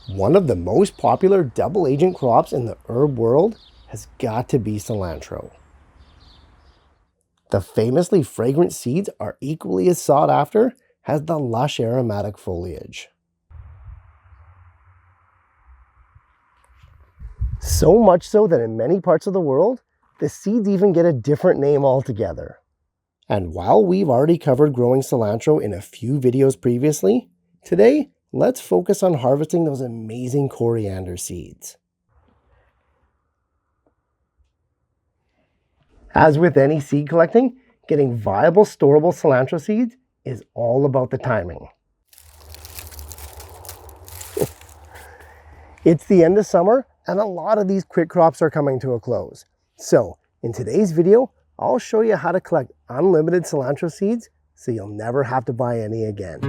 One of the most popular double agent crops in the herb world has got to be cilantro. The famously fragrant seeds are equally as sought after as the lush aromatic foliage. So much so that in many parts of the world, the seeds even get a different name altogether. And while we've already covered growing cilantro in a few videos previously, today let's focus on harvesting those amazing coriander seeds. As with any seed collecting, getting viable storable cilantro seeds is all about the timing. It's the end of summer and a lot of these quick crops are coming to a close. So in today's video, I'll show you how to collect unlimited cilantro seeds so you'll never have to buy any again.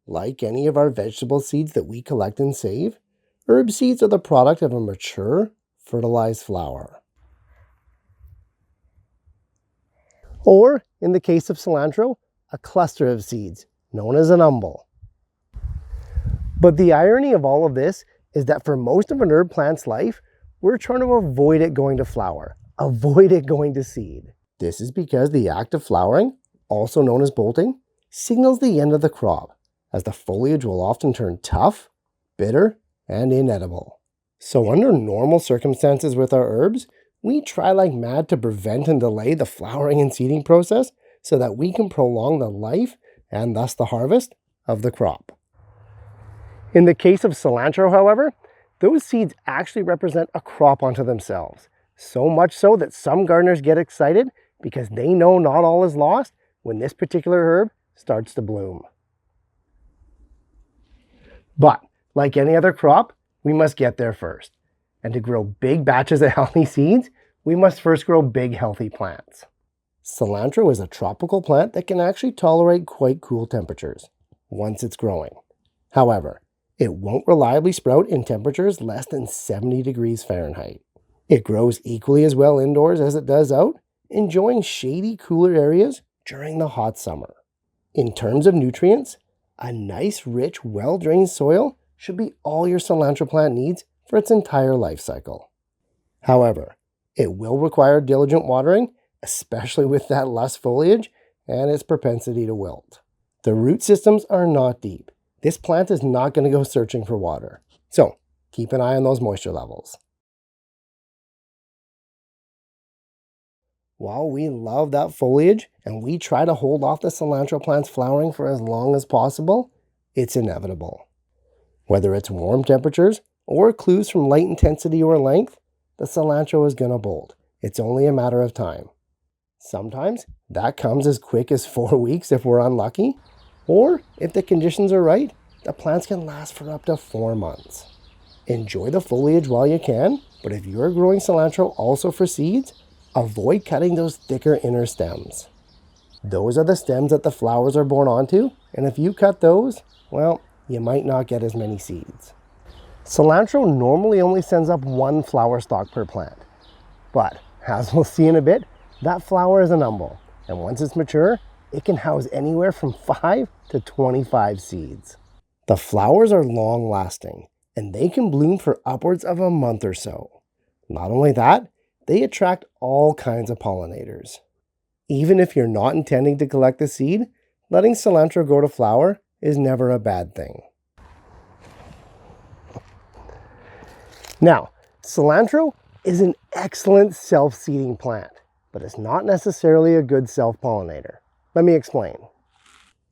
Like any of our vegetable seeds that we collect and save, herb seeds are the product of a mature, fertilized flower. Or, in the case of cilantro, a cluster of seeds, known as an umbel. But the irony of all of this is that for most of an herb plant's life, we're trying to avoid it going to flower, avoid it going to seed. This is because the act of flowering, also known as bolting, signals the end of the crop, as the foliage will often turn tough, bitter, and inedible. So under normal circumstances with our herbs, we try like mad to prevent and delay the flowering and seeding process so that we can prolong the life, and thus the harvest, of the crop. In the case of cilantro, however, those seeds actually represent a crop unto themselves. So much so that some gardeners get excited because they know not all is lost when this particular herb starts to bloom. But, like any other crop, we must get there first. And to grow big batches of healthy seeds, we must first grow big healthy plants. Cilantro is a tropical plant that can actually tolerate quite cool temperatures once it's growing. However, it won't reliably sprout in temperatures less than 70 degrees Fahrenheit. It grows equally as well indoors as it does out, enjoying shady, cooler areas during the hot summer. In terms of nutrients, a nice, rich, well-drained soil should be all your cilantro plant needs for its entire life cycle. However, it will require diligent watering, especially with that lush foliage and its propensity to wilt. The root systems are not deep. This plant is not going to go searching for water, so keep an eye on those moisture levels. While we love that foliage and we try to hold off the cilantro plant's flowering for as long as possible, it's inevitable. Whether it's warm temperatures or clues from light intensity or length, the cilantro is going to bolt. It's only a matter of time. Sometimes that comes as quick as 4 weeks if we're unlucky, or if the conditions are right, the plants can last for up to 4 months. Enjoy the foliage while you can, but if you're growing cilantro also for seeds, avoid cutting those thicker inner stems. Those are the stems that the flowers are borne onto, and if you cut those, well, you might not get as many seeds. Cilantro normally only sends up one flower stalk per plant, but as we'll see in a bit, that flower is an umbel, and once it's mature, it can house anywhere from 5 to 25 seeds. The flowers are long-lasting, and they can bloom for upwards of a month or so. Not only that, they attract all kinds of pollinators. Even if you're not intending to collect the seed, letting cilantro grow to flower is never a bad thing. Now, cilantro is an excellent self-seeding plant, but it's not necessarily a good self-pollinator. Let me explain.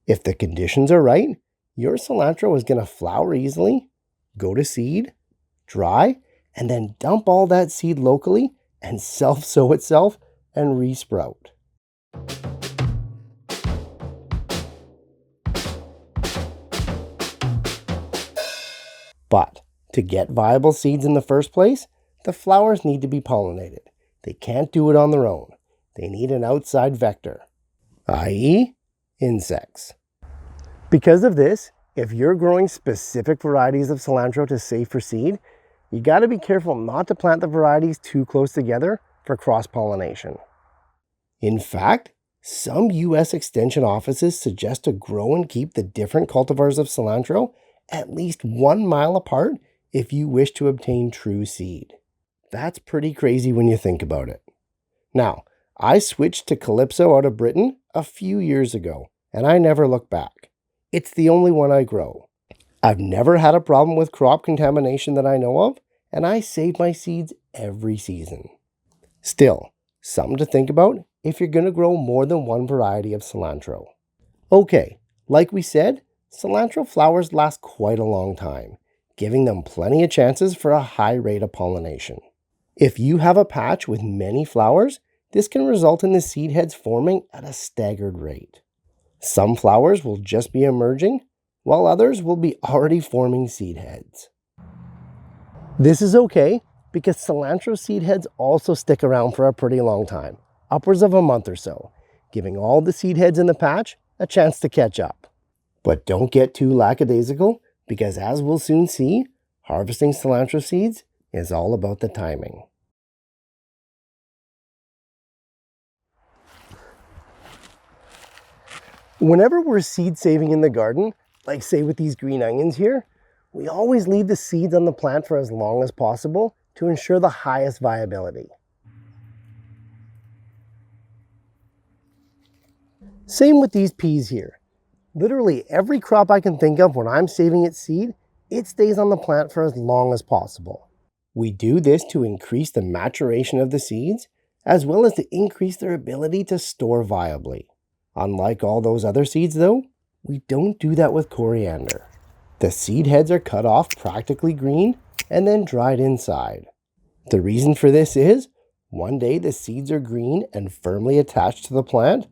If the conditions are right, your cilantro is going to flower easily, go to seed, dry, and then dump all that seed locally and self-sow itself and re-sprout. But to get viable seeds in the first place, the flowers need to be pollinated. They can't do it on their own. They need an outside vector, i.e., insects. Because of this, If you're growing specific varieties of cilantro to save for seed, you got to be careful not to plant the varieties too close together for cross-pollination. In fact, some U.S. extension offices suggest to grow and keep the different cultivars of cilantro at least 1 mile apart if you wish to obtain true seed. That's pretty crazy when you think about it. Now, I switched to Calypso out of Britain a few years ago, and I never looked back. It's the only one I grow. I've never had a problem with crop contamination that I know of, and I save my seeds every season. Still, something to think about if you're going to grow more than one variety of cilantro. Okay, like we said, cilantro flowers last quite a long time, giving them plenty of chances for a high rate of pollination. If you have a patch with many flowers, this can result in the seed heads forming at a staggered rate. Some flowers will just be emerging, while others will be already forming seed heads. This is okay because cilantro seed heads also stick around for a pretty long time, upwards of a month or so, giving all the seed heads in the patch a chance to catch up. But don't get too lackadaisical because, as we'll soon see, harvesting cilantro seeds is all about the timing. Whenever we're seed saving in the garden, like say with these green onions here, we always leave the seeds on the plant for as long as possible to ensure the highest viability. Same with these peas here. Literally every crop I can think of when I'm saving its seed, it stays on the plant for as long as possible. We do this to increase the maturation of the seeds, as well as to increase their ability to store viably. Unlike all those other seeds though, we don't do that with coriander. The seed heads are cut off practically green and then dried inside. The reason for this is, one day the seeds are green and firmly attached to the plant,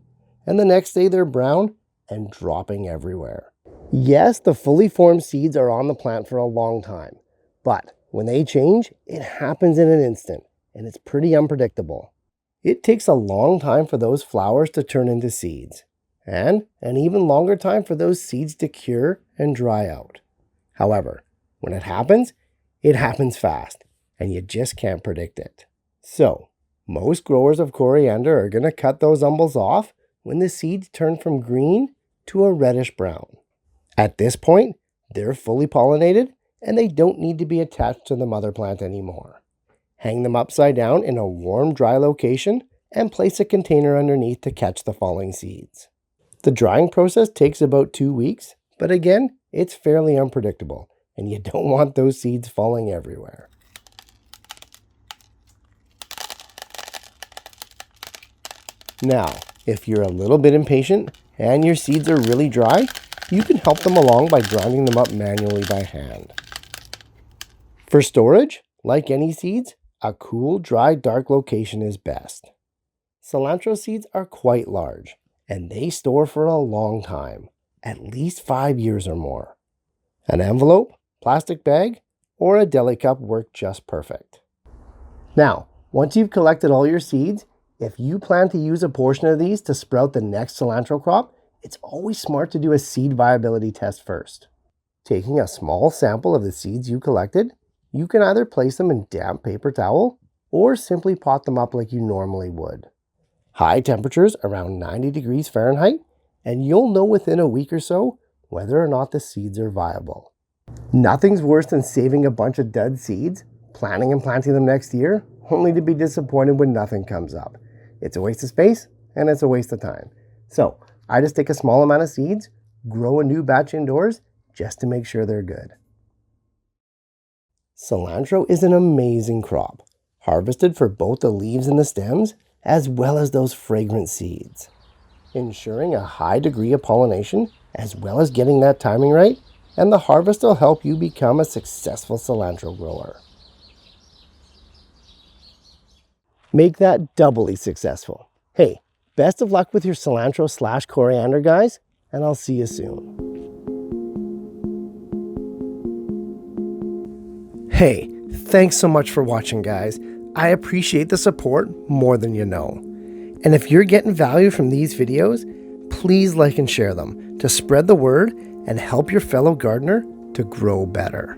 and the next day they're brown and dropping everywhere. Yes, the fully formed seeds are on the plant for a long time, but when they change, it happens in an instant, and it's pretty unpredictable. It takes a long time for those flowers to turn into seeds, and an even longer time for those seeds to cure and dry out. However, when it happens fast, and you just can't predict it. So, most growers of coriander are going to cut those umbels off when the seeds turn from green to a reddish brown. At this point, they're fully pollinated, and they don't need to be attached to the mother plant anymore. Hang them upside down in a warm, dry location and place a container underneath to catch the falling seeds. The drying process takes about 2 weeks, but again, it's fairly unpredictable, and you don't want those seeds falling everywhere. Now, if you're a little bit impatient and your seeds are really dry, you can help them along by grinding them up manually by hand. For storage, like any seeds, a cool, dry, dark location is best. Cilantro seeds are quite large, and they store for a long time, at least 5 years or more. An envelope, plastic bag, or a deli cup work just perfect. Now, once you've collected all your seeds, if you plan to use a portion of these to sprout the next cilantro crop, it's always smart to do a seed viability test first. Taking a small sample of the seeds you collected, you can either place them in damp paper towel or simply pot them up like you normally would. High temperatures around 90 degrees Fahrenheit, and you'll know within a week or so whether or not the seeds are viable. Nothing's worse than saving a bunch of dead seeds, planting and planting them next year, only to be disappointed when nothing comes up. It's a waste of space, and it's a waste of time. So, I just take a small amount of seeds, grow a new batch indoors, just to make sure they're good. Cilantro is an amazing crop, harvested for both the leaves and the stems, as well as those fragrant seeds. Ensuring a high degree of pollination, as well as getting that timing right, and the harvest will help you become a successful cilantro grower. Make that doubly successful. Hey, best of luck with your cilantro/coriander, guys, and I'll see you soon. Hey, thanks so much for watching, guys. I appreciate the support more than you know. And if you're getting value from these videos, please like and share them to spread the word and help your fellow gardener to grow better.